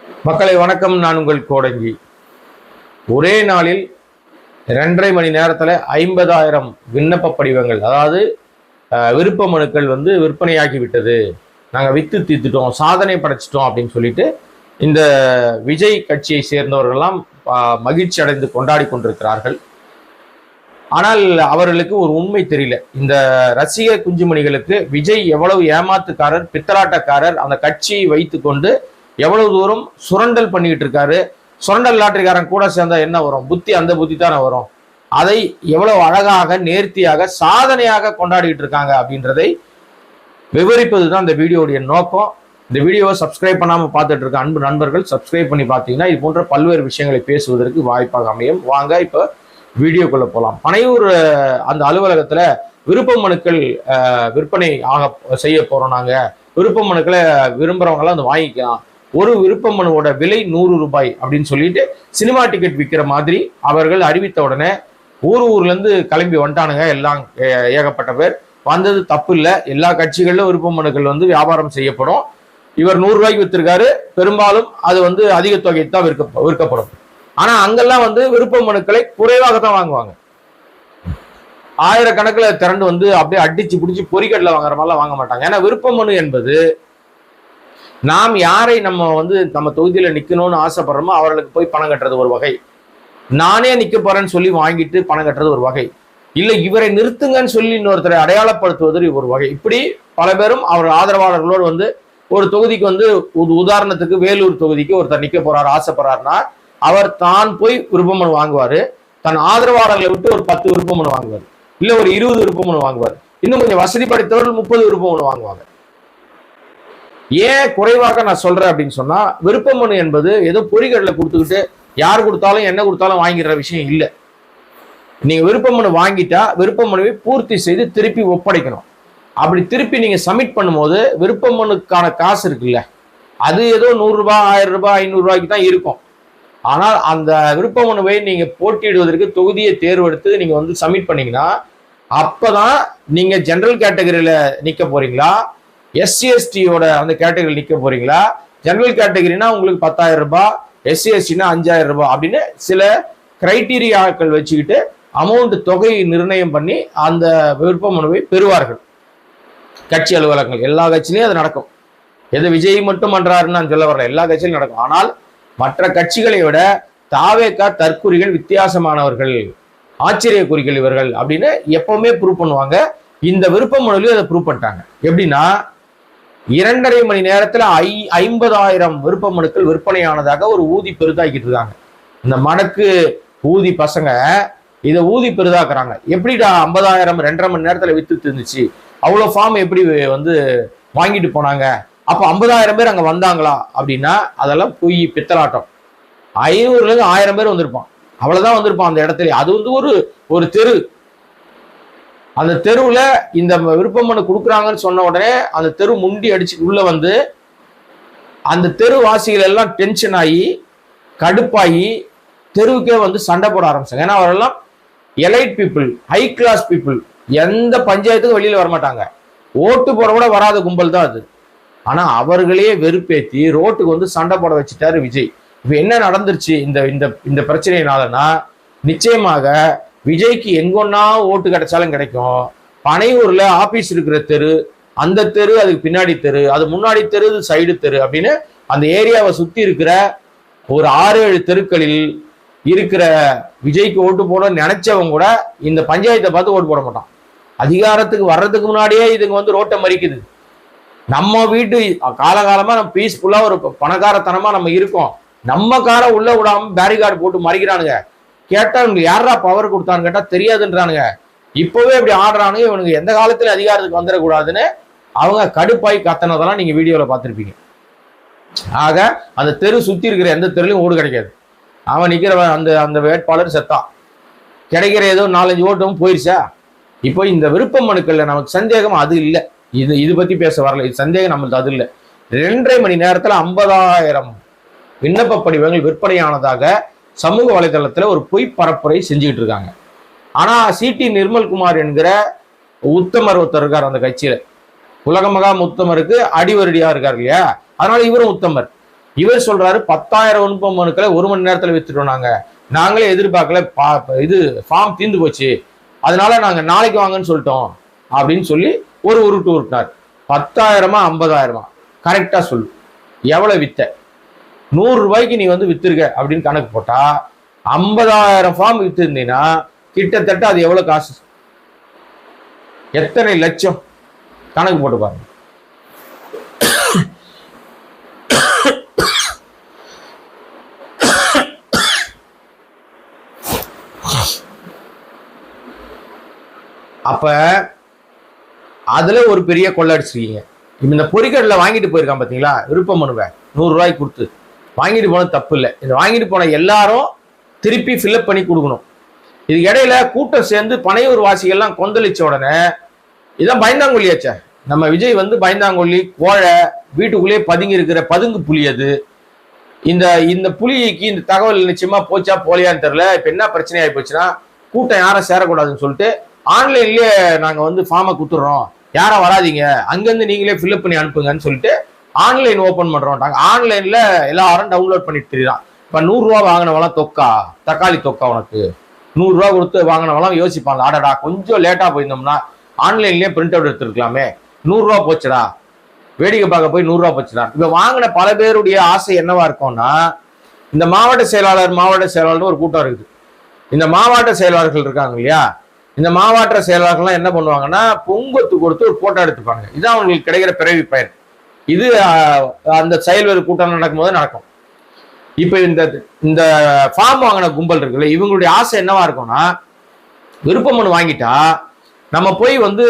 மக்களை வணக்கம். நான் உங்கள் கோடங்கி. ஒரே நாளில் 2.5 மணி நேரத்தில் 50,000 விண்ணப்ப படிவங்கள், அதாவது விருப்ப மனுக்கள் விற்பனையாகி விட்டது, நாங்கள் வித்து தீர்த்துட்டோம், சாதனை படைச்சிட்டோம் அப்படின்னு சொல்லிட்டு இந்த விஜய் கட்சியை சேர்ந்தவர்கள்லாம் மகிழ்ச்சி அடைந்து கொண்டாடி கொண்டிருக்கிறார்கள். ஆனால் அவர்களுக்கு ஒரு உண்மை தெரியல. இந்த ரசிக குஞ்சுமணிகளுக்கு விஜய் எவ்வளவு ஏமாத்துக்காரர், பித்தலாட்டக்காரர், அந்த கட்சியை வைத்து கொண்டு எவ்வளவு தூரம் சுரண்டல் பண்ணிக்கிட்டு இருக்காரு. சுரண்டல் லாட்டரிக்காரன் கூட சேர்ந்தா என்ன வரும்? புத்தி, அந்த புத்தி தானே வரும். அதை எவ்வளவு அழகாக, நேர்த்தியாக, சாதனையாக கொண்டாடிட்டு இருக்காங்க அப்படின்றதை விவரிப்பது தான் இந்த வீடியோடைய நோக்கம். இந்த வீடியோவை சப்ஸ்கிரைப் பண்ணாமல் பார்த்துட்டு இருக்க அன்பு நண்பர்கள் சப்ஸ்கிரைப் பண்ணி பார்த்தீங்கன்னா இது போன்ற பல்வேறு விஷயங்களை பேசுவதற்கு வாய்ப்பாக அமையும். வாங்க இப்போ வீடியோக்குள்ள போகலாம். பனையூர் அந்த அலுவலகத்துல விருப்ப மனுக்கள் விற்பனை செய்ய போறோம். நாங்க விருப்ப மனுக்களை விரும்புறவங்களாம் வந்து வாங்கிக்கலாம். ஒரு விருப்ப மனுவோட விலை 100 ரூபாய் அப்படின்னு சொல்லிட்டு சினிமா டிக்கெட் விற்கிற மாதிரி அவர்கள் அறிவித்த உடனே ஊர்ல இருந்து கிளம்பி வந்துட்டானுங்க. எல்லாம் ஏகப்பட்ட பேர் வந்தது தப்பு இல்லை. எல்லா கட்சிகளிலும் விருப்ப மனுக்கள் வியாபாரம் செய்யப்படும். இவர் 100 ரூபாய்க்கு வித்திருக்காரு. பெரும்பாலும் அது அதிக தொகை தான் விற்கப்படும். ஆனா அங்கெல்லாம் விருப்ப மனுக்களை குறைவாக தான் வாங்குவாங்க. ஆயிரக்கணக்கில் திரண்டு அப்படியே அடிச்சு பிடிச்சி பொறிக்கட்டில் வாங்குற மாதிரிலாம் வாங்க மாட்டாங்க. ஏன்னா விருப்ப மனு என்பது நாம் யாரை நம்ம தொகுதியில நிக்கணும்னு ஆசைப்படுறோமோ அவர்களுக்கு போய் பணம் கட்டுறது ஒரு வகை. நானே நிக்க போறேன்னு சொல்லி வாங்கிட்டு பணம் கட்டுறது ஒரு வகை. இல்ல இவரை நிறுத்துங்கன்னு சொல்லி இன்னொருத்தரை அடையாளப்படுத்துவது ஒரு வகை. இப்படி பல பேரும் அவர் ஆதரவாளர்களோடு ஒரு தொகுதிக்கு உதாரணத்துக்கு வேலூர் தொகுதிக்கு ஒருத்தர் நிக்க போறாரு, ஆசைப்படுறாருன்னா அவர் தான் போய் விருப்ப மனு வாங்குவாரு. தன் ஆதரவாளர்களை விட்டு ஒரு 10 விருப்ப மனு வாங்குவார், இல்ல ஒரு 20 விருப்ப மனு வாங்குவார். இன்னும் கொஞ்சம் வசதி படைத்தவர்கள் 30 விருப்ப மனு வாங்குவாங்க. ஏன் குறைவாக நான் சொல்றேன் அப்படின்னு சொன்னா, விருப்ப மனு என்பது ஏதோ பொறிகடலை கொடுத்துக்கிட்டு யார் கொடுத்தாலும் என்ன கொடுத்தாலும் வாங்கிடுற விஷயம் இல்லை. நீங்க விருப்ப மனு வாங்கிட்டா விருப்ப மனுவை பூர்த்தி செய்து திருப்பி ஒப்படைக்கணும். அப்படி திருப்பி நீங்க சப்மிட் பண்ணும்போது விருப்ப மனுக்கான காசு இருக்குல்ல, அது ஏதோ 100 ரூபாய், 1000 ரூபாய், 500 ரூபாய்க்கு தான் இருக்கும். ஆனால் அந்த விருப்ப மனுவை நீங்க போட்டியிடுவதற்கு தொகுதியை தேர்வெடுத்து நீங்க சப்மிட் பண்ணீங்கன்னா அப்பதான் நீங்க ஜெனரல் கேட்டகரியில நிக்க போறீங்களா, SC/STயோட அந்த கேட்டகரியில் நிக்க போறீங்களா. ஜெனரல் கேட்டகரினா உங்களுக்கு 10,000 ரூபாய், SC/STனா 5,000 ரூபாய் அப்படின்னு சில கிரைட்டீரியாக்கள் வச்சுக்கிட்டு அமௌண்ட் தொகையை நிர்ணயம் பண்ணி அந்த விருப்ப மனுவை பெறுவார்கள் கட்சி அலுவலகங்கள். எல்லா கட்சியிலையும் அது நடக்கும். எது விஜய் மட்டும் பண்றாருன்னு நான் சொல்ல வரல, எல்லா கட்சியிலும் நடக்கும். ஆனால் மற்ற கட்சிகளை விட தாவேகா தற்குறிகள், வித்தியாசமானவர்கள், ஆச்சரிய குறிகள் இவர்கள் அப்படின்னு எப்பவுமே ப்ரூவ் பண்ணுவாங்க. இந்த விருப்ப மனுவிலையும் அதை ப்ரூவ் பண்ணிட்டாங்க. எப்படின்னா 2.5 மணி நேரத்துல 50,000 விருப்ப மனுக்கள் விற்பனையானதாக ஒரு ஊதி பெரிதாக்கிட்டு இருக்காங்க. இந்த மடக்கு ஊதி பசங்க இதை ஊதி பெரிதாக்குறாங்க. எப்படிடா 50,000 2.5 மணி நேரத்துல வித்து இருந்துச்சு, அவ்வளவு ஃபார்ம் எப்படி வாங்கிட்டு போனாங்க, அப்ப 50,000 பேர் அங்க வந்தாங்களா அப்படின்னா அதெல்லாம் பொய், பித்தலாட்டம். 500ல இருந்து 1000 பேர் வந்திருப்பான், அவ்வளவுதான் வந்திருப்பான் அந்த இடத்துல. அது ஒரு தெரு. அந்த தெருவுல இந்த விருப்ப மனு கொடுக்குறாங்கன்னு சொன்ன உடனே அந்த தெரு முண்டி அடிச்சு உள்ள அந்த தெரு வாசிகள் எல்லாம் டென்ஷன் ஆகி கடுப்பாகி தெருவுக்கே சண்டை போட ஆரம்பிச்சாங்க. ஏன்னா அவரெல்லாம் elite people, high class people, எந்த பஞ்சாயத்துக்கும் வெளியில வரமாட்டாங்க, ஓட்டு போட கூட வராத கும்பல் தான் அது. ஆனா அவர்களே வெறுப்பேத்தி ரோட்டுக்கு சண்டை போட வச்சுட்டாரு விஜய். இப்ப என்ன நடந்துருச்சு இந்த பிரச்சனையினாலனா, நிச்சயமாக விஜய்க்கு எங்கொன்னா ஓட்டு கிடைச்சாலும் கிடைக்கும். பனையூர்ல ஆபீஸ் இருக்கிற தெரு, அந்த தெரு, அதுக்கு பின்னாடி தெரு, அது முன்னாடி தெரு, சைடு தெரு அப்படின்னு அந்த ஏரியாவை சுத்தி இருக்கிற ஒரு 6-7 தெருக்களில் இருக்கிற விஜய்க்கு ஓட்டு போட நினைச்சவங்க கூட இந்த பஞ்சாயத்தை பார்த்து ஓட்டு போட மாட்டான். அதிகாரத்துக்கு வர்றதுக்கு முன்னாடியே இதுங்க ரோட்டை மறிக்குது. நம்ம வீட்டு காலகாலமா நம்ம பீஸ்ஃபுல்லா ஒரு பணக்காரத்தனமா நம்ம இருக்கோம், நம்ம காரை உள்ள விடாம பேரிகார்டு போட்டு மறிக்கிறானுங்க. கேட்டா இவங்க யாரா பவர் கொடுத்தான்னு கேட்டா தெரியாதுன்றானுங்க. இப்பவே இப்படி ஆடுறானுங்க. இவனுக்கு எந்த காலத்துல அதிகாரத்துக்கு வந்துடக்கூடாதுன்னு அவங்க கடுப்பாய் கத்தனதெல்லாம் நீங்க வீடியோல பார்த்துருப்பீங்க. ஆக அந்த தெரு சுத்தி இருக்கிற எந்த தெருலையும் ஓடு கிடைக்காது. அவன் நிக்கிற அந்த வேட்பாளர் செத்தான், கிடைக்கிற ஏதோ 4-5 ஓட்டும் போயிருச்சா. இப்போ இந்த விருப்ப மனுக்கள்ல நமக்கு சந்தேகம் அது இல்லை. இது பத்தி பேச வரல, இது சந்தேகம் நம்மளுக்கு அது இல்லை. 2.5 மணி நேரத்துல 50,000 விண்ணப்ப படிவங்கள் விற்பனையானதாக சமூக வலைதளத்துல ஒரு பொய் பரப்புரை செஞ்சுக்கிட்டு இருக்காங்க. ஆனா சிடி நிர்மல்குமார் என்கிற உத்தமர் ஒருத்தர் இருக்கார் அந்த கட்சியில. உலக மகா உத்தமருக்கு அடிவரடியா இருக்கார் இல்லையா, அதனால இவரும் உத்தமர். இவர் சொல்றாரு 10,000 விருப்ப மனுக்களை 1 மணி நேரத்துல வித்துட்டோம், நாங்களே எதிர்பார்க்கல, இது ஃபார்ம் தீர்ந்து போச்சு, அதனால நாங்க நாளைக்கு வாங்கன்னு சொல்லிட்டோம் அப்படின்னு சொல்லி ஒரு உருட்டு உருட்டினார். 10,000 50,000 கரெக்டா சொல்லு, எவ்வளவு வித்த? 100 ரூபாய்க்கு நீ வந்து வித்துருக்க அப்படின்னு கணக்கு போட்டா 50,000 ஃபார்ம் வித்து இருந்தீங்கன்னா கிட்டத்தட்ட அது எவ்வளவு காசு, எத்தனை லட்சம்? கணக்கு போட்டு பாருங்க. அப்ப அதுல ஒரு பெரிய கொள்ளை அடிச்சிருக்கீங்க. இந்த பொறிக்கடலை வாங்கிட்டு போயிருக்கான் பாத்தீங்களா, விருப்ப மனுவை 100 ரூபாய்க்கு கொடுத்து வாங்கிட்டு போனது தப்பு இல்லை. இந்த வாங்கிட்டு போன எல்லாரும் திருப்பி ஃபில்அப் பண்ணி கொடுக்கணும். இதுக்கு இடையில கூட்டம் சேர்ந்து பனையூர் வாசிகள்லாம் கொந்தளிச்ச உடனே இதான் பயந்தாங்கொல்லியாச்சே. நம்ம விஜய் வந்து பயந்தாங்கொல்லி கோழை, வீட்டுக்குள்ளேயே பதுங்கி இருக்கிற பதுங்கு புலி. அது இந்த புலிக்கு இந்த தகவல் நிச்சயமா போச்சா போலியான்னு தெரியல. இப்ப என்ன பிரச்சனை ஆகி போச்சுன்னா, கூட்டம் யாரும் சேரக்கூடாதுன்னு சொல்லிட்டு ஆன்லைன்லயே நாங்க வந்து ஃபார்மை கொடுத்துட்றோம், யாரும் வராதிங்க, அங்கிருந்து நீங்களே ஃபில்அப் பண்ணி அனுப்புங்கன்னு சொல்லிட்டு ஆன்லைன் ஓபன் பண்றோம். ஆன்லைன்ல எல்லாரும் டவுன்லோட் பண்ணிட்டு தெரியுறான். இப்ப 100 ரூபா வாங்கினவெல்லாம் தொக்கா, தக்காளி தொக்கா, உனக்கு 100 ரூபா கொடுத்து வாங்கினவெல்லாம் யோசிப்பாங்க, ஆடடா கொஞ்சம் லேட்டா போயிருந்தோம்னா ஆன்லைன்லயே பிரிண்ட் அவுட் எடுத்துருக்கலாமே, 100 ரூபா போச்சுடா, வேடிக்கை பார்க்க போய் 100 ரூபா போச்சுடா. இப்ப வாங்கின பல பேருடைய ஆசை என்னவா இருக்கும்னா, இந்த மாவட்ட செயலாளர் ஒரு கூட்டம் இருக்குது. இந்த மாவட்ட செயலாளர்கள் இருக்காங்க இல்லையா, இந்த மாவட்ட செயலாளர்கள்லாம் என்ன பண்ணுவாங்கன்னா, பொங்கத்து கொடுத்து ஒரு போட்டோ எடுத்துப்பாங்க. இதுதான் அவங்களுக்கு கிடைக்கிற பிறவி பயன். இது அந்த செயல்வர் கூட்டம் நடக்கும்போது நடக்கும். இப்ப இந்த ஃபார்ம் வாங்கின கும்பல் இருக்குல்ல, இவங்களுடைய ஆசை என்னவா இருக்கும்னா, விருப்ப மனு வாங்கிட்டா நம்ம போய் வந்து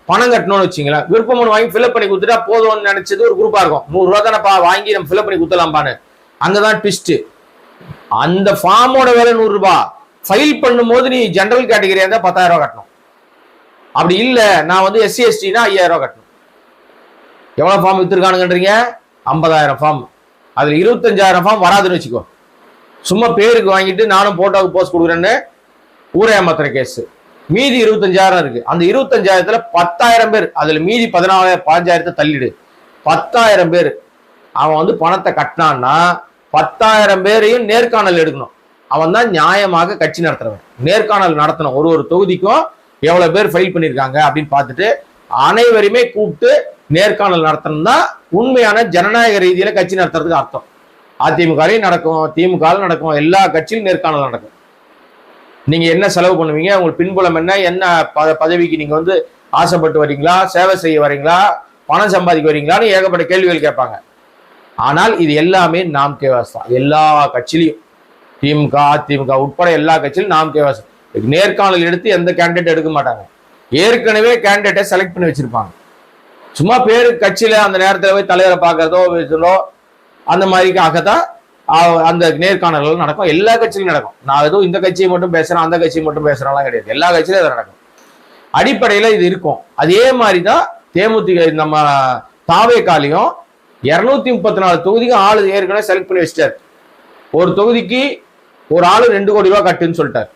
பணம் கட்டணும்னு வச்சுங்களேன், விருப்ப மனு வாங்கி ஃபில்அப் பண்ணி கொடுத்துட்டா போதும்னு நினைச்சது ஒரு குரூப்பா இருக்கும். 100 ரூபா தானேப்பா வாங்கி நம்ம ஃபில்அப் பண்ணி கொடுத்தலாம்பான்னு. அங்கதான் ட்விஸ்ட். அந்த ஃபார்மோட வேலை 100 ரூபாய். ஃபைல் பண்ணும்போது நீ ஜெனரல் கேட்டகரியா இருந்தா 10,000 ரூபாய் கட்டணும். அப்படி இல்ல நான் வந்து SC STனா 5,000 ரூபாய் கட்டணும். எவ்வளவு ஃபார்ம் வித்துருக்கானுங்கன்றீங்க? 50,000 ஃபார்ம். அதுல 25,000 ஃபார்ம் வராதுன்னு வச்சுக்கோ. சும்மா பேருக்கு வாங்கிட்டு நானும் போட்டோவுக்கு போஸ்ட் கொடுக்குறேன்னு ஊரே ஏமாத்துற கேஸ். மீதி 25,000 இருக்கு. அந்த 25,000த்துல 10,000 பேர், அதுல மீதி 15,000 தள்ளிடு, 10,000 பேர் அவன் வந்து பணத்தை கட்டினான்னா 10,000 பேரையும் நேர்காணல் எடுக்கணும். அவன் தான் நியாயமாக கட்சி நடத்துறவன். நேர்காணல் நடத்தணும். ஒரு தொகுதிக்கும் எவ்வளவு பேர் ஃபைல் பண்ணியிருக்காங்க அப்படின்னு பார்த்துட்டு அனைவரையுமே கூப்பிட்டு நேர்காணல் நடத்தணும் தான் உண்மையான ஜனநாயக ரீதியில கட்சி நடத்துறதுக்கு அர்த்தம். அதிமுகலையும் நடக்கும், திமுக நடக்கும், எல்லா கட்சியிலும் நேர்காணல் நடக்கும். நீங்க என்ன செலவு பண்ணுவீங்க, உங்களுக்கு பின்புலம் என்ன பதவிக்கு நீங்க வந்து ஆசைப்பட்டு வரீங்களா, சேவை செய்ய வரீங்களா, பணம் சம்பாதிக்க வரீங்களான்னு ஏகப்பட்ட கேள்விகள் கேட்பாங்க. ஆனால் இது எல்லாமே நாம் கேவாஸ் தான். எல்லா கட்சியிலையும் திமுக அதிமுக உட்பட எல்லா கட்சியிலும் நாம் கேவாஸ். நேர்காணல் எடுத்து எந்த கேண்டிடேட் எடுக்க மாட்டாங்க. ஏற்கனவே கேண்டிடேட்டை செலக்ட் பண்ணி வச்சிருப்பாங்க. சும்மா பேரு கட்சியில அந்த நேரத்தில் போய் தலைவரை பார்க்கறதோ அந்த மாதிரிக்காகத்தான் அந்த நேர்காணல்கள் நடக்கும். எல்லா கட்சியிலும் நடக்கும். நான் ஏதோ இந்த கட்சியை மட்டும் பேசுறேன், அந்த கட்சியை மட்டும் பேசுறேன்லாம் கிடையாது. எல்லா கட்சியிலும் இது நடக்கும். அடிப்படையில இது இருக்கும். அதே மாதிரிதான் தேமுதிக நம்ம தாவேக்காலையும் 234 தொகுதிக்கு ஆளு ஏற்கனவே செலக்ட் பண்ணி வச்சிட்டாரு. ஒரு தொகுதிக்கு ஒரு ஆளு 2 கோடி ரூபாய் கட்டுன்னு சொல்லிட்டாரு.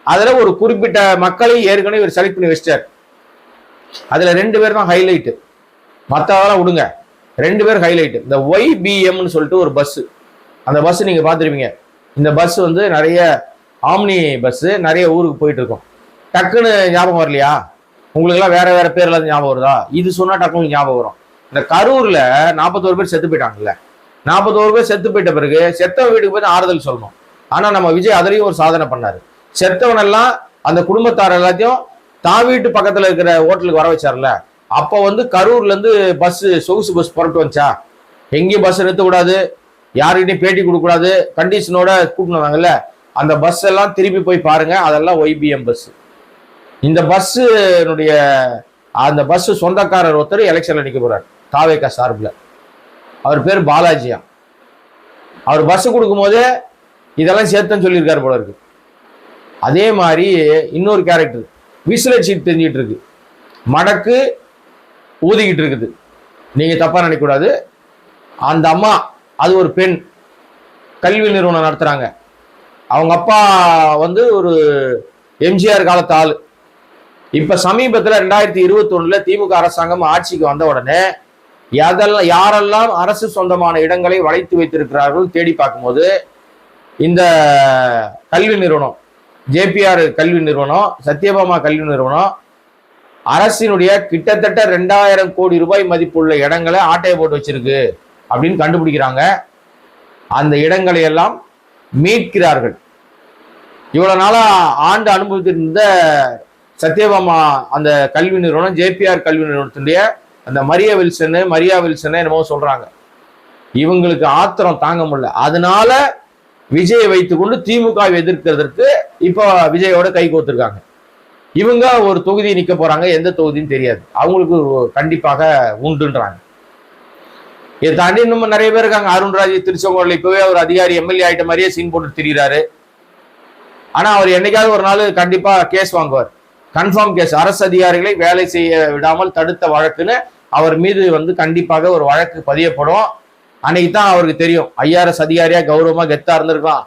அதுல ஒரு குறிப்பிட்ட மக்களை ஏற்கனவே இவர் செலக்ட் பண்ணி வச்சிட்டார். அதுல 2 பேர் தான் ஹைலைட், மற்றவெல்லாம் விடுங்க. 2 பேர் ஹைலைட். இந்த YBMன்னு சொல்லிட்டு ஒரு பஸ், அந்த பஸ் நீங்க பார்த்துருப்பீங்க. இந்த பஸ் வந்து நிறைய ஆம்னி பஸ், நிறைய ஊருக்கு போயிட்டு இருக்கும். டக்குன்னு ஞாபகம் வரலையா உங்களுக்கு எல்லாம்? வேற வேற பேர்ல ஞாபகம் வருதா? இது சொன்னா டக்குன்னு ஞாபகம் வரும். இந்த கரூர்ல 41 பேர் செத்து போயிட்டாங்கல்ல, 41 பேர் செத்து போயிட்ட பிறகு செத்தவன் வீட்டுக்கு போய் ஆறுதல் சொல்லணும். ஆனா நம்ம விஜய் அதுலயும் ஒரு சாதனை பண்ணாரு. செத்தவனெல்லாம் அந்த குடும்பத்தார் எல்லாத்தையும் தான் வீட்டு பக்கத்துல இருக்கிற ஹோட்டலுக்கு வர வச்சார்ல. அப்ப வந்து கரூர்ல இருந்து பஸ், சொகுசு பஸ் புறப்பட்டு வந்துச்சா? எங்கேயும் பஸ் நிறுத்த கூடாது, யாருக்கிட்டையும் பேட்டி கொடுக்க கூடாது, கண்டிஷனோட கூட்டினு வந்தாங்கல்ல. அந்த பஸ் எல்லாம் திருப்பி போய் பாருங்க, அதெல்லாம் YBM பஸ். இந்த பஸ்னுடைய அந்த பஸ் சொந்தக்காரர் ஒருத்தர் எலெக்ஷன்ல நிக்க போறாரு தாவேகா சார்பில். அவர் பேர் பாலாஜியா. அவர் பஸ் கொடுக்கும் போதே இதெல்லாம் சேர்த்துன்னு சொல்லியிருக்காரு போல இருக்கு. அதே மாதிரி இன்னொரு கேரக்டர் விசிலர் சீட் தெரிஞ்சிட்டு இருக்கு, மடக்கு ஊதிக்கிட்டு இருக்குது. நீங்க தப்பா நினைக்கக்கூடாது. அந்த அம்மா அது ஒரு பெண், கல்வி நிறுவனம் நடத்துறாங்க. அவங்க அப்பா வந்து ஒரு எம்ஜிஆர் காலத்து ஆளு. இப்ப சமீபத்துல 2021 திமுக அரசாங்கம் ஆட்சிக்கு வந்த உடனே யாரெல்லாம் அரசு சொந்தமான இடங்களை வளைத்து வைத்திருக்கிறார்கள் தேடி பார்க்கும்போது இந்த கல்வி நிறுவனம், ஜேபிஆர் கல்வி நிறுவனம், சத்யபாமா கல்வி நிறுவனம் அரசினுடைய கிட்டத்தட்ட 2000 கோடி ரூபாய் மதிப்புள்ள இடங்களை ஆட்டையை போட்டு வச்சிருக்கு அப்படின்னு கண்டுபிடிக்கிறாங்க. அந்த இடங்களை எல்லாம் மீட்கிறார்கள். இவ்வளவு நாளா ஆண்டு அனுபவத்திருந்த சத்யபாமா அந்த கல்வி நிறுவனம், ஜேபிஆர் கல்வி நிறுவனத்தினுடைய அந்த மரியா வில்சன் என்னமோ சொல்றாங்க, இவங்களுக்கு ஆத்திரம் தாங்க முடியல. அதனால விஜயை வைத்துக்கொண்டு திமுகவை எதிர்க்கிறதுக்கு இப்போ விஜயோட கை கோத்திருக்காங்க. இவங்க ஒரு தொகுதி நிக்க போறாங்க, எந்த தொகுதின்னு தெரியாது, அவங்களுக்கு கண்டிப்பாக உண்டுன்றாங்க. இதை தாண்டி இன்னும் நிறைய பேர் இருக்காங்க. அருண்ராஜ் திருச்செங்கோடுல இப்பவே ஒரு அதிகாரி எம்எல்ஏ ஆயிட்ட மாதிரியே சீன் போட்டு திரிகிறாரு. ஆனா அவர் என்னைக்காவது ஒரு நாள் கண்டிப்பா கேஸ் வாங்குவார், கன்ஃபார்ம் கேஸ். அரசு அதிகாரிகளை வேலை செய்ய விடாமல் தடுத்த வழக்குன்னு அவர் மீது கண்டிப்பாக ஒரு வழக்கு பதியப்படும். அன்னைக்கு தான் அவருக்கு தெரியும், ஐஆர்எஸ் அதிகாரியா கௌரவமா கெத்தா இருந்திருக்கலாம்,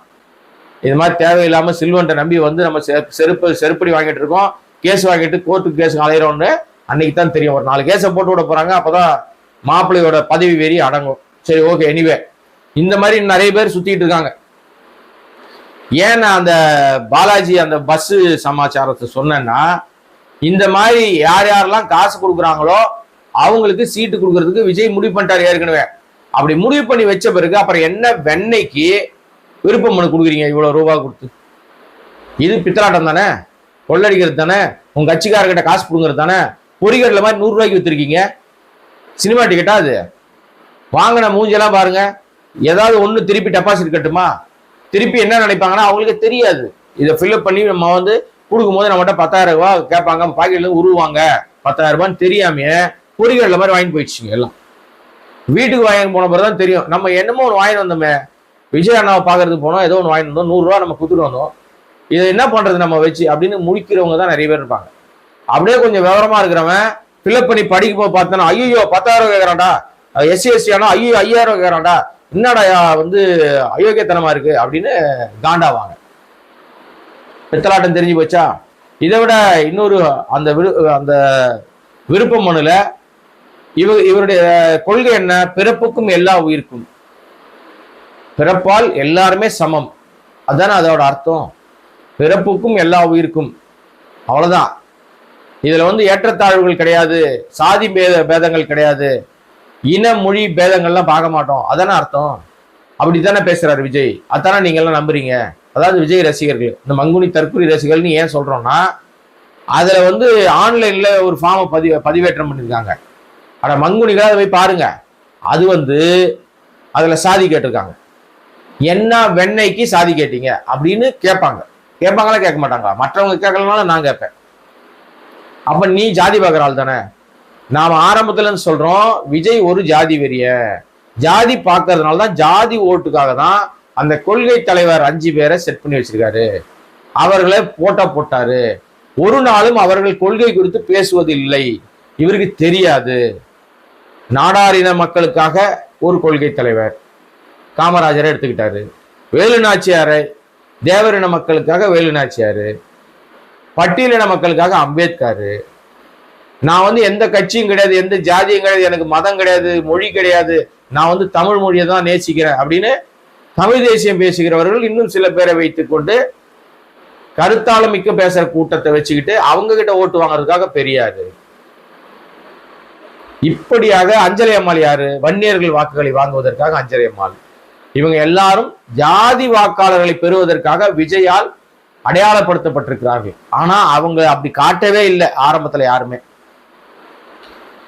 இது மாதிரி தேவையில்லாம சில்வன்ட்டை நம்பி நம்ம செருப்படி வாங்கிட்டு இருக்கோம், கேஸ் வாங்கிட்டு கோர்ட்டுக்கு கேஸ் அலையிறோம்னு அன்னைக்கு தான் தெரியும். ஒரு 4 கேஸை போட்டு விட போறாங்க, அப்பதான் மாப்பிள்ளையோட பதவி வெறி அடங்கும். சரி, ஓகே. எனிவே இந்த மாதிரி நிறைய பேர் சுத்திட்டு இருக்காங்க. ஏன் அந்த பாலாஜி அந்த பஸ் சமாச்சாரத்தை சொன்னேன்னா, இந்த மாதிரி யாரெல்லாம் காசு கொடுக்குறாங்களோ அவங்களுக்கு சீட்டு கொடுக்கறதுக்கு விஜய் முடிவு பண்ணிட்டாரு ஏற்கனவே. அப்படி முடிவு பண்ணி வச்ச பிறகு அப்புறம் என்ன வெண்ணைக்கு விருப்ப மனு கொடுக்குறீங்க இவ்வளவு ரூபாய் கொடுத்து? இது பித்தலாட்டம் தானே, கொள்ளடிக்கிறது தானே, உங்க கட்சிக்காரர்கிட்ட காசு கொடுங்கிறது தானே. பொறிகடல மாதிரி 100 ரூபாய்க்கு வித்துருக்கீங்க. சினிமா டிக்கெட்டா அது? வாங்கின மூஞ்செல்லாம் பாருங்க. ஏதாவது ஒண்ணு திருப்பி டெபாசிட் கட்டுமா? திருப்பி என்ன நினைப்பாங்கன்னா அவங்களுக்கு தெரியாது. இதை ஃபில்அப் பண்ணி நம்ம கொடுக்கும்போது நம்மகிட்ட 10,000 ரூபாய் கேட்பாங்க, பாக்கெட்ல உருவாங்க 10,000 ரூபான்னு தெரியாமையே பொறிகடல மாதிரி வாங்கி போயிடுச்சுங்க எல்லாம். வீட்டுக்கு வாங்கி போன பிறகு தான் தெரியும், நம்ம என்னமோ ஒன்று வாங்கி வந்தோமே, விஜய் அண்ணாவை பார்க்கறதுக்கு போனோம், ஏதோ ஒன்று வாங்கி வந்தோம், 100 ரூபா நம்ம கொடுத்துட்டு வந்தோம், இதை என்ன பண்றது நம்ம வச்சு அப்படின்னு முடிக்கிறவங்க தான் நிறைய பேர் இருப்பாங்க. அப்படியே கொஞ்சம் விவரமா இருக்கிறவன் ஃபில்அப் பண்ணி படிக்க போய் பார்த்தோன்னா, ஐயோ 10,000 ரூபாய் கேட்கறான்டா, SC/ST ஆனா ஐயோ 5,000 ரூபாய் கேட்கறான்டா, என்னடா அயோக்கியத்தனமா இருக்கு அப்படின்னு காண்டாவாங்க. பித்தலாட்டம் தெரிஞ்சு போச்சா? இதை விட இன்னொரு அந்த விருப்ப மனுல இவருடைய கொள்கை என்ன? பிறப்புக்கும் எல்லா உயிருக்கும், பிறப்பால் எல்லாருமே சமம், அதானே அதோட அர்த்தம். பிறப்புக்கும் எல்லா உயிருக்கும், அவ்வளவுதான். இதுல ஏற்றத்தாழ்வுகள் கிடையாது, சாதி பேதங்கள் கிடையாது, இன மொழி பேதங்கள்லாம் பார்க்க மாட்டோம், அதானே அர்த்தம். அப்படித்தானே பேசுறாரு விஜய். அதானே நீங்க எல்லாம் நம்புறீங்க. அதாவது விஜய் ரசிகர்கள், இந்த மங்குனி தற்கொலை ரசிகர்கள்னு ஏன் சொல்றோம்னா, அதுல ஆன்லைன்ல ஒரு ஃபார்மை பதிவேற்றம் பண்ணிருக்காங்க. ஆனா மங்குனிகளா அதை போய் பாருங்க, அது அதுல சாதி கேட்டிருக்காங்க. என்ன வெண்ணெய்க்கு சாதி கேட்டீங்க அப்படின்னு கேட்பாங்களா கேட்க மாட்டாங்க. மற்றவங்க கேட்கலனாலும் நான் கேட்பேன். அப்ப நீ ஜாதி பார்க்குற ஆள் தானே. நாம ஆரம்பத்துல சொல்றோம், விஜய் ஒரு ஜாதி வெறிய. ஜாதி பார்க்கறதுனால தான், ஜாதி ஓட்டுக்காக தான் அந்த கொள்கை தலைவர் 5 பேரை செட் பண்ணி வச்சிருக்காரு, அவர்களை போட்டாரு. ஒரு நாளும் அவர்கள் கொள்கை குறித்து பேசுவது இல்லை, இவருக்கு தெரியாது. நாடாரின மக்களுக்காக ஒரு கொள்கை தலைவர் காமராஜரை எடுத்துக்கிட்டாரு, வேலுநாச்சியாரை, தேவரின மக்களுக்காக வேலுநாச்சியாரு, பட்டியலின மக்களுக்காக அம்பேத்கர். நான் எந்த கட்சியும் கிடையாது, எந்த ஜாதியும் கிடையாது, எனக்கு மதம் கிடையாது, மொழி கிடையாது, நான் தமிழ் மொழியை தான் நேசிக்கிறேன் அப்படின்னு தமிழ் தேசியம் பேசுகிறவர்கள் இன்னும் சில பேரை வைத்துக்கொண்டு கருத்தாளம் மிக்க பேசுற கூட்டத்தை வச்சுக்கிட்டு அவங்க கிட்ட ஓட்டு வாங்குறதுக்காக பெரியாரு. இப்படியாக அஞ்சலி அம்மாள் யாரு? வன்னியர்கள் வாக்குகளை வாங்குவதற்காக அஞ்சலி அம்மாள். இவங்க எல்லாரும் ஜாதி வாக்காளர்களை பெறுவதற்காக விஜயால் அடையாளப்படுத்தப்பட்டிருக்கிறார்கள். ஆனா அவங்க அப்படி காட்டவே இல்லை ஆரம்பத்துல யாருமே.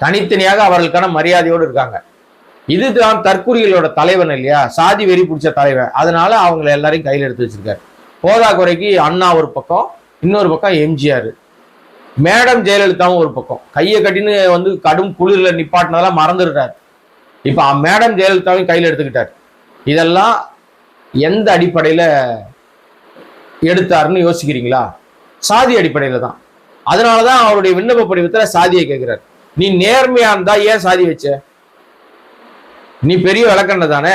தனித்தனியாக அவர்களுக்கான மரியாதையோடு இருக்காங்க. இதுதான் தற்குறிகளோட தலைவன் இல்லையா, சாதி வெறி பிடிச்ச தலைவன். அதனால அவங்களை எல்லாரையும் கையில் எடுத்து வச்சிருக்காரு. போதா குறைக்கு அண்ணா ஒரு பக்கம், இன்னொரு பக்கம் எம்ஜிஆர், மேடம் ஜெயலலிதாவும் ஒரு பக்கம். கையை கட்டின்னு கடும் குளிர்ல நிப்பாட்டினதெல்லாம் மறந்துட்டார். இப்ப மேடம் ஜெயலலிதாவையும் கையில் எடுத்துக்கிட்டார். இதெல்லாம் எந்த அடிப்படையில எடுத்தாருன்னு யோசிக்கிறீங்களா? சாதி அடிப்படையில தான். அதனாலதான் அவருடைய விண்ணப்ப படிவத்துல சாதியை கேட்கிறார். நீ நேர்மையா இருந்தா ஏன் சாதி வச்ச? நீ பெரிய விளக்கண்ண தானே,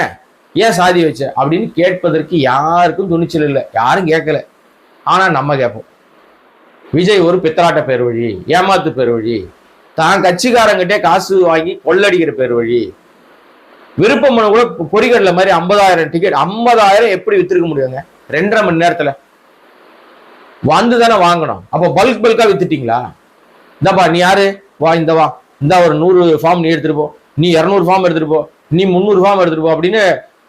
ஏன் சாதி வச்ச அப்படின்னு கேட்பதற்கு யாருக்கும் துணிச்சல் இல்லை, யாரும் கேட்கல. ஆனா நம்ம கேட்போம். விஜய் ஒரு பித்தலாட்ட பேர் வழி, ஏமாத்து பேர் வழி, தான் கட்சிக்காரங்கிட்டே காசு வாங்கி கொள்ளடிக்கிற பேர் வழி. விருப்ப மனு கூட பொறிகடல மாதிரி 50,000 டிக்கெட், 50,000 எப்படி வித்திருக்க முடியுங்க 2.5 மணி நேரத்துல? வந்து தானே வாங்கணும். அப்போ பல்கா வித்துட்டீங்களா? இந்தாப்பா நீ யாரு, வா இந்த ஒரு 100 ஃபார்ம் நீ எடுத்துட்டு போ, நீ 200 ஃபார்ம் எடுத்துட்டு போ, நீ 300 ஃபார்ம் எடுத்துட்டு போ அப்படின்னு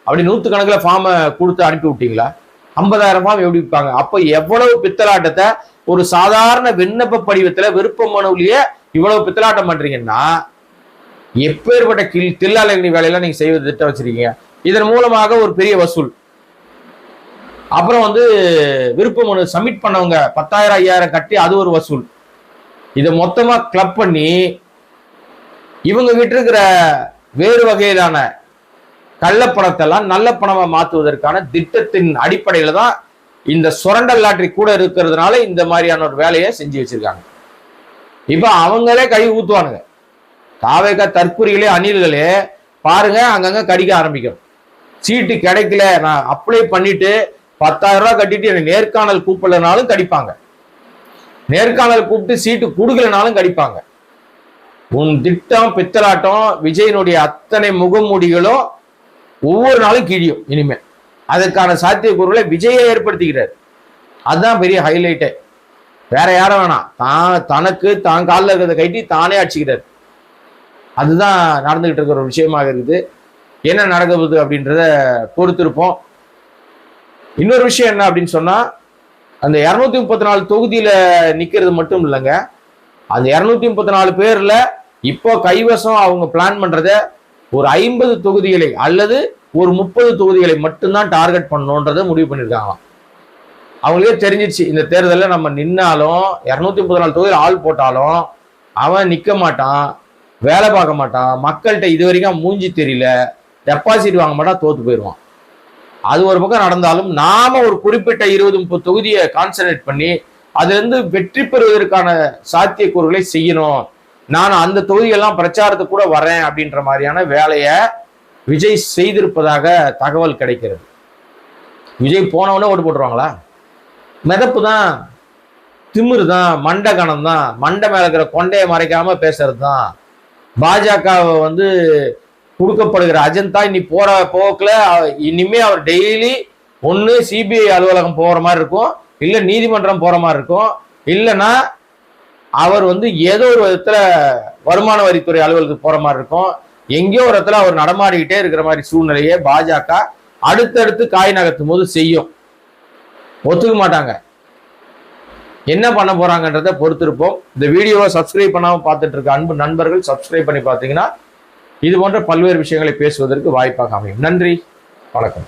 அப்படி 100கணக்கில் ஃபார்மை கொடுத்து அனுப்பி விட்டீங்களா? 50,000 ஃபார்ம் எப்படி விற்பாங்க? அப்போ எவ்வளவு பித்தலாட்டத்தை ஒரு சாதாரண விண்ணப்ப படிவத்துல விருப்ப மனுவிலேயே இவ்வளவு பித்தலாட்டம் பண்றீங்கன்னா எப்பேற்பட்ட தில்லாலங்கடி வேலையெல்லாம் நீங்க செய்வது திட்டம் வச்சிருக்கீங்க. இதன் மூலமாக ஒரு பெரிய வசூல். அப்புறம் விருப்ப மனு சப்மிட் பண்ணவங்க 10,000 5,000 கட்டி அது ஒரு வசூல். இதை மொத்தமா கிளப் பண்ணி இவங்க கிட்ட இருக்கிற வேறு வகையிலான கள்ளப்பணத்தை எல்லாம் நல்ல பணமா மாற்றுவதற்கான திட்டத்தின் அடிப்படையில தான் இந்த சுரண்டல் லாட்டரி கூட இருக்கிறதுனால இந்த மாதிரியான ஒரு வேலையை செஞ்சு வச்சிருக்காங்க. இப்ப அவங்களே கழுவி ஊத்துவானுங்க. தாவேக தற்குறிகளே அணில்களே பாருங்க, அங்கங்க கடிக்க ஆரம்பிக்கும். சீட்டு கிடைக்கல, நான் அப்ளை பண்ணிட்டு 10,000 ரூபாய் கட்டிட்டு எனக்கு நேர்காணல் கூப்பிடலனாலும் கடிப்பாங்க, நேர்காணல் கூப்பிட்டு சீட்டு கொடுக்கலனாலும் கடிப்பாங்க. உன் திட்டம் பித்தலாட்டம் விஜயனுடைய அத்தனை முகமூடிகளும் ஒவ்வொரு நாளும் கிழியும். இனிமே அதற்கான சாத்தியக்கூறுகளை விஜயை ஏற்படுத்திக்கிறார். அதுதான் பெரிய ஹைலைட்டே. வேற யாரும் வேணாம், தனக்கு தான் காலில் இருக்கிறத கட்டி தானே அடிச்சுக்கிறார். அதுதான் நடந்துகிட்டு இருக்கிற ஒரு விஷயமாக இருக்குது. என்ன நடக்க போகுது அப்படின்றத பொறுத்திருப்போம். இன்னொரு விஷயம் என்ன அப்படின்னு சொன்னா, அந்த 234 தொகுதியில நிக்கிறது மட்டும் இல்லைங்க, அந்த 234 பேர்ல இப்போ கைவசம் அவங்க பிளான் பண்றத ஒரு 50 தொகுதிகளை அல்லது ஒரு 30 தொகுதிகளை மட்டும்தான் டார்கெட் பண்ணணுன்றத முடிவு பண்ணியிருக்காங்களாம். அவங்களே தெரிஞ்சிச்சு, இந்த தேர்தலில் நம்ம நின்னாலும் 234 தொகுதியில் ஆள் போட்டாலும் அவன் நிற்க மாட்டான், வேலை பார்க்க மாட்டான், மக்கள்கிட்ட இது வரைக்கும் மூஞ்சி தெரியல, டெபாசிட் வாங்க மாட்டான், தோத்து போயிடுவான். அது ஒரு பக்கம் நடந்தாலும் நாம ஒரு குறிப்பிட்ட 20-30 தொகுதியை கான்சன்ட்ரேட் பண்ணி அதுல இருந்து வெற்றி பெறுவதற்கான சாத்தியக்கூறுகளை செய்யணும். நான் அந்த தொகுதியெல்லாம் பிரச்சாரத்துக்கு கூட வரேன் அப்படின்ற மாதிரியான வேலையை விஜய் செய்திருப்பதாக தகவல் கிடைக்கிறது. விஜய் போனவொடனே ஓட்டு போட்டுருவாங்களா? மிதப்பு தான், திமிரு தான், மண்டகணம் தான், மண்டை மேல இருக்கிற கொண்டையை மறைக்காம பேசுறது தான். பாஜகவை கொடுக்கப்படுகிற அஜந்தா இனி போற போக்குல இனிமே அவர் டெய்லி ஒண்ணு சிபிஐ அலுவலகம் போற மாதிரி இருக்கும், இல்ல நீதிமன்றம் போற மாதிரி இருக்கும், இல்லைன்னா அவர் ஏதோ ஒரு விதத்துல வருமான வரித்துறை அலுவலகத்துக்கு போற மாதிரி இருக்கும். எங்கேயோ ஒரு இடத்துல அவர் நடமாடிக்கிட்டே இருக்கிற மாதிரி சூழ்நிலையை பாஜக அடுத்தடுத்து காய் நகர்த்தும் போது செய்யும். ஒத்துக்க மாட்டாங்க. என்ன பண்ண போறாங்கன்றத பொறுத்திருப்போம். இந்த வீடியோவை சப்ஸ்கிரைப் பண்ணாம பார்த்துட்டு இருக்க அன்பு நண்பர்கள் சப்ஸ்கிரைப் பண்ணி பார்த்தீங்கன்னா இது போன்ற பல்வேறு விஷயங்களை பேசுவதற்கு வாய்ப்பாக அமையும். நன்றி, வணக்கம்.